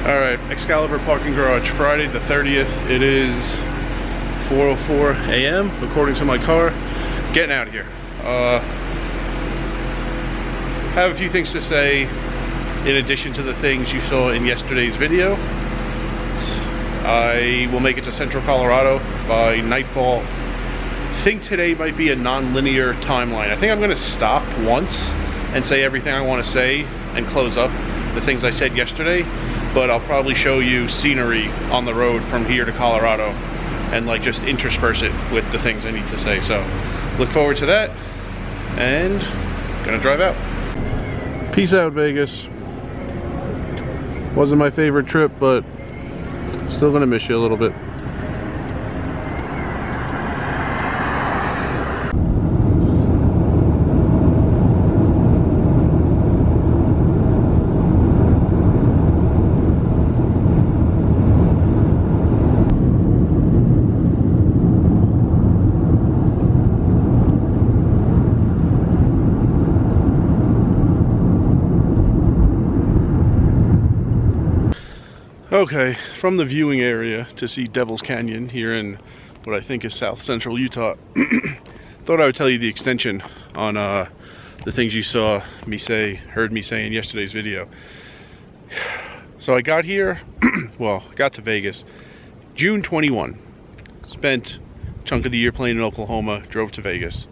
Alright, Excalibur Parking Garage, Friday the 30th. It is 4:04 a.m. according to my car. Getting out of here. Have a few things to say in addition to the things you saw in yesterday's video. I will make it to Central Colorado by nightfall. I think today might be a non-linear timeline. I think I'm going to stop once and say everything I want to say and close up the things I said yesterday. But I'll probably show you scenery on the road from here to Colorado and like just intersperse it with the things I need to say. So look forward to that and gonna drive out. Peace out, Vegas. Wasn't my favorite trip, but still gonna miss you a little bit. Okay, from the viewing area to see Devil's Canyon here in what I think is south central Utah. Thought I would tell you the extension on the things you saw me say, heard me say in yesterday's video. So I got here, well, got to Vegas, June 21. Spent a chunk of the year playing in Oklahoma, drove to Vegas.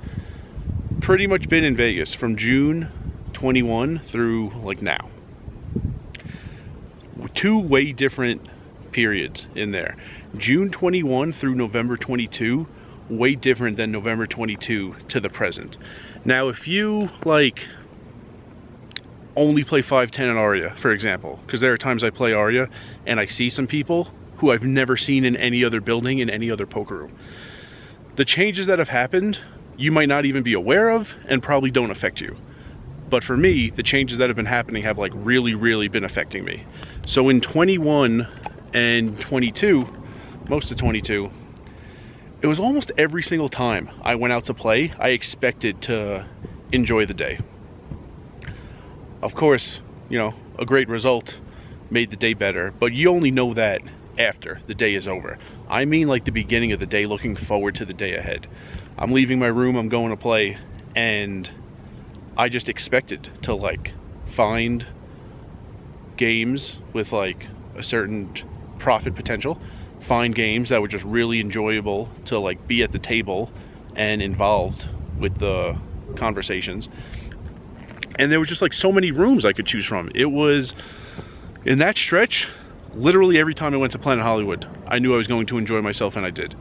Pretty much been in Vegas from June 21 through like now. Two way different periods in there. June 21 through November 22, way different than November 22 to the present. Now, if you like only play 5-10 at Aria, for example, because there are times I play Aria and I see some people who I've never seen in any other building, in any other poker room. The changes that have happened, you might not even be aware of and probably don't affect you. But for me, the changes that have been happening have like really been affecting me. So in 21 and 22, most of 22, it was almost every single time I went out to play, I expected to enjoy the day. Of course, you know, a great result made the day better, but you only know that after the day is over. I mean like the beginning of the day, looking forward to the day ahead. I'm leaving my room, I'm going to play, and I just expected to like find games with like a certain profit potential, find games that were just really enjoyable to like be at the table and involved with the conversations. And there was just like so many rooms I could choose from. It was, in that stretch, literally every time I went to Planet Hollywood, I knew I was going to enjoy myself, and I did.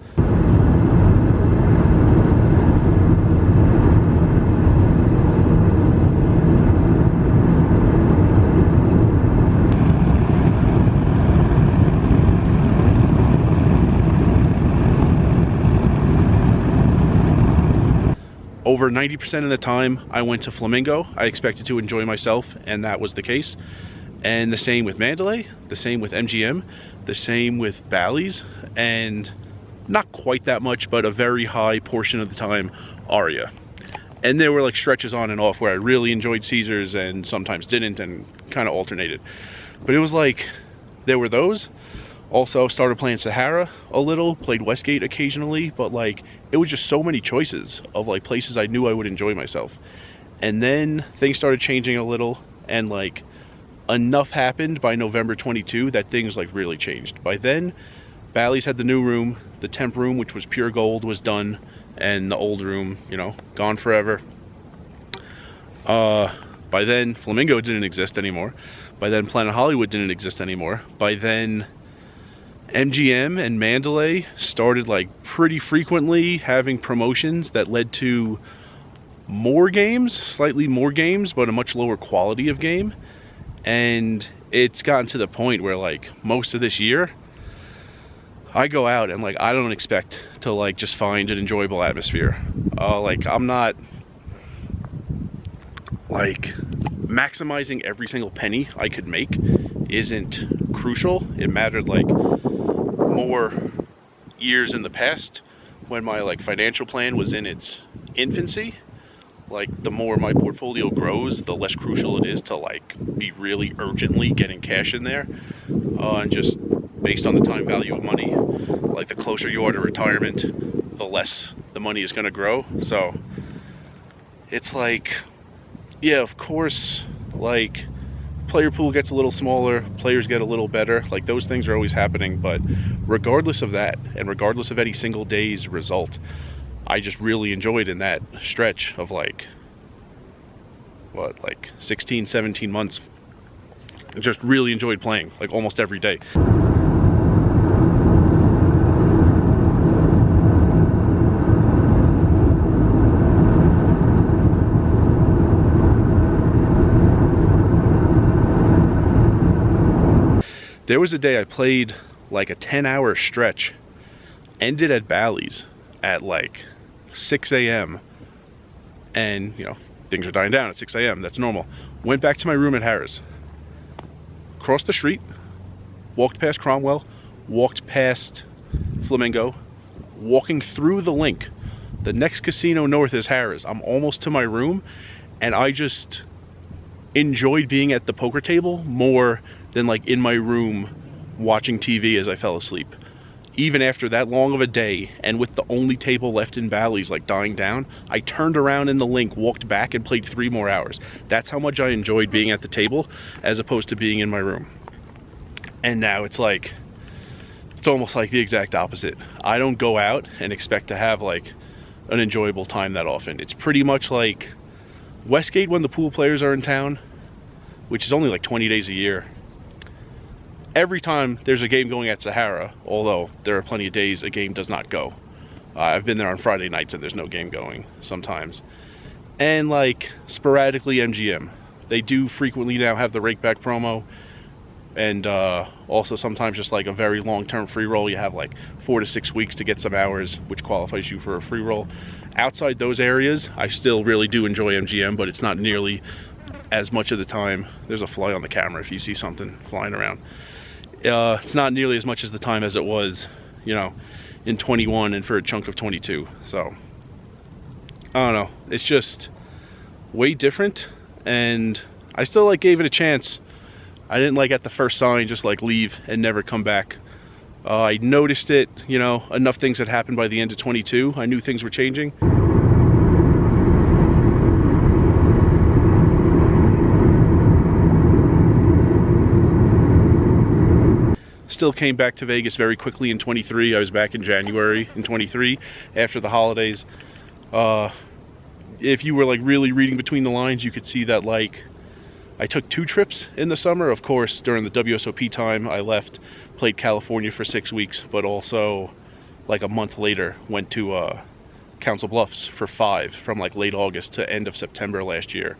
Over 90% of the time I went to Flamingo, I expected to enjoy myself, and that was the case. And the same with Mandalay, the same with MGM, the same with Bally's, and not quite that much, but a very high portion of the time, Aria. And there were like stretches on and off where I really enjoyed Caesars and sometimes didn't, and kind of alternated. But it was like, there were those. Also started playing Sahara a little, played Westgate occasionally, but like it was just so many choices of like places I knew I would enjoy myself. And then things started changing a little, and like enough happened by November 22 that things like really changed. By then, Bally's had the new room, the temp room, which was pure gold, was done, and the old room, you know, gone forever. By then, Flamingo didn't exist anymore. By then, Planet Hollywood didn't exist anymore. By then, MGM and Mandalay started like pretty frequently having promotions that led to more games, slightly more games, but a much lower quality of game. And it's gotten to the point where like most of this year, I go out and like I don't expect to like just find an enjoyable atmosphere. Like I'm not like maximizing every single penny I could make isn't crucial. It mattered like more years in the past when my like financial plan was in its infancy. like the more my portfolio grows, the less crucial it is to like be really urgently getting cash in there, and just based on the time value of money, like the closer you are to retirement, the less the money is going to grow. So it's like, yeah, of course, like player pool gets a little smaller, players get a little better, like those things are always happening. But regardless of that, and regardless of any single day's result, I just really enjoyed in that stretch of like, what, like 16, 17 months, I just really enjoyed playing like almost every day. There was a day I played like a 10-hour stretch, ended at Bally's at like 6 a.m. and you know, things are dying down at 6 a.m. That's normal. Went back to my room at Harrah's, crossed the street, walked past Cromwell, walked past Flamingo, walking through the link. The next casino north is Harrah's. I'm almost to my room, and I just enjoyed being at the poker table more than like in my room watching TV as I fell asleep. Even after that long of a day, and with the only table left in Bally's like dying down, I turned around in the link, walked back, and played 3 more hours. That's how much I enjoyed being at the table as opposed to being in my room. And now it's like, it's almost like the exact opposite. I don't go out and expect to have like an enjoyable time that often. It's pretty much like Westgate when the pool players are in town, which is only like 20 days a year. Every time there's a game going at Sahara, although there are plenty of days a game does not go. I've been there on Friday nights and there's no game going sometimes. And like sporadically MGM. They do frequently now have the rakeback promo, and also sometimes just like a very long-term free roll. You have like 4 to 6 weeks to get some hours, which qualifies you for a free roll. Outside those areas, I still really do enjoy MGM, but it's not nearly as much of the time. There's a fly on the camera if you see something flying around. It's not nearly as much as the time as it was, you know, in 21 and for a chunk of 22. So I don't know, it's just way different, and I still like gave it a chance. I didn't like at the first sign just like leave and never come back. I noticed it, you know, enough things had happened by the end of 22. I knew things were changing. Still came back to Vegas very quickly in 23. I was back in January in 23 after the holidays. If you were like really reading between the lines, you could see that like I took 2 trips in the summer. Of course, during the WSOP time, I left, played California for 6 weeks, but also like a month later went to Council Bluffs for 5 from like late August to end of September last year.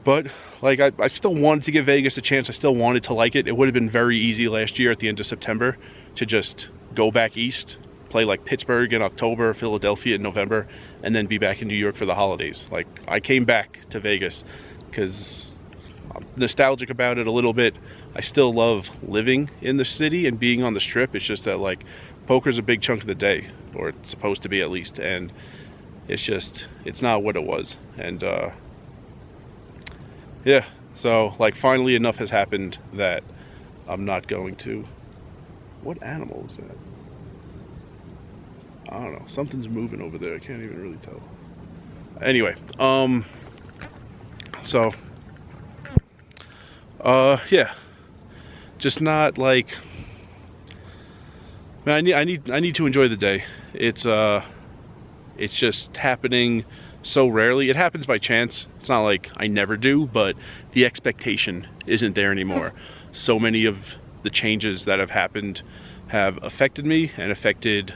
But like I still wanted to give Vegas a chance. I still wanted to like it. It would have been very easy last year at the end of September to just go back east, play like Pittsburgh in October, Philadelphia in November, and then be back in New York for the holidays. Like I came back to Vegas because I'm nostalgic about it a little bit. I still love living in the city and being on the Strip. It's just that like poker's a big chunk of the day, or it's supposed to be at least, and it's not what it was. And yeah, so like finally enough has happened that I'm not going to. What animal is that? I don't know, something's moving over there. I can't even really tell. Anyway, so yeah, just not like, man, I need to enjoy the day. It's just happening so rarely. It happens by chance. It's not like I never do, but the expectation isn't there anymore. So many of the changes that have happened have affected me and affected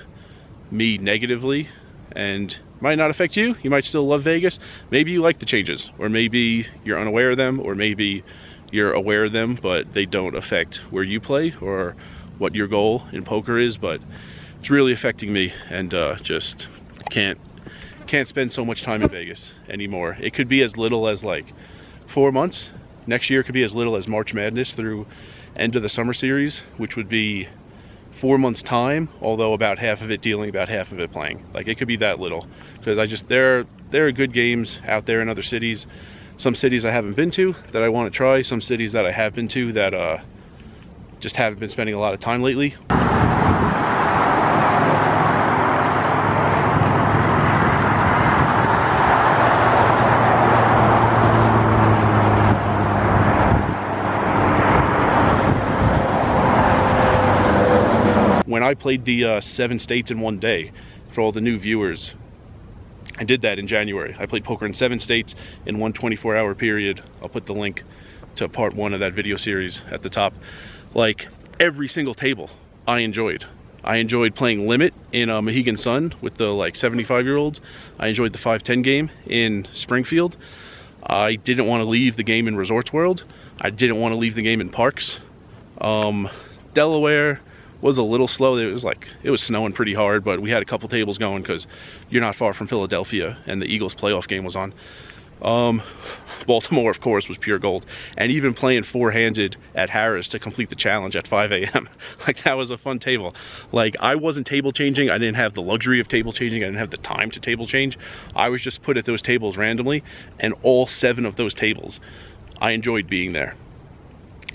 me negatively, and might not affect you. You might still love Vegas. Maybe you like the changes, or maybe you're unaware of them, or maybe you're aware of them but they don't affect where you play or what your goal in poker is. But it's really affecting me, and just can't spend so much time in Vegas anymore. It could be as little as like 4 months. Next year could be as little as March Madness through end of the summer series, which would be 4 months time, although about half of it dealing, about half of it playing. Like, it could be that little, because there are good games out there in other cities. Some cities I haven't been to that I want to try, some cities that I have been to that just haven't been spending a lot of time lately. When I played the 7 states in one day, for all the new viewers, I did that in January. I played poker in 7 states in one 24-hour period. I'll put the link to part 1 of that video series at the top. Like, every single table I enjoyed. I enjoyed playing Limit in Mohegan Sun with the like 75-year-olds. I enjoyed the 5-10 game in Springfield. I didn't want to leave the game in Resorts World. I didn't want to leave the game in Parks. Delaware was a little slow. It was snowing pretty hard, but we had a couple tables going because you're not far from Philadelphia, and the Eagles playoff game was on. Baltimore, of course, was pure gold. And even playing 4-handed at Harris to complete the challenge at 5 a.m. Like, that was a fun table. Like, I wasn't table changing. I didn't have the luxury of table changing. I didn't have the time to table change. I was just put at those tables randomly, and all 7 of those tables, I enjoyed being there.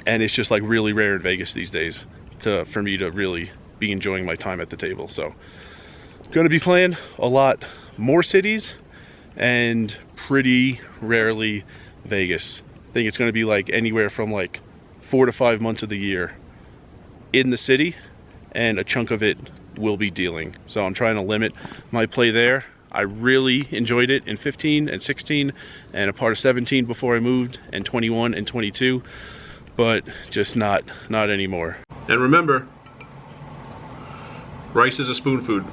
And it's just like really rare in Vegas these days for me to really be enjoying my time at the table. So, gonna be playing a lot more cities and pretty rarely Vegas. I think it's gonna be like anywhere from like 4 to 5 months of the year in the city, and a chunk of it will be dealing. So I'm trying to limit my play there. I really enjoyed it in 15 and 16 and a part of 17 before I moved, and 21 and 22, but just not anymore. And remember, rice is a spoon food.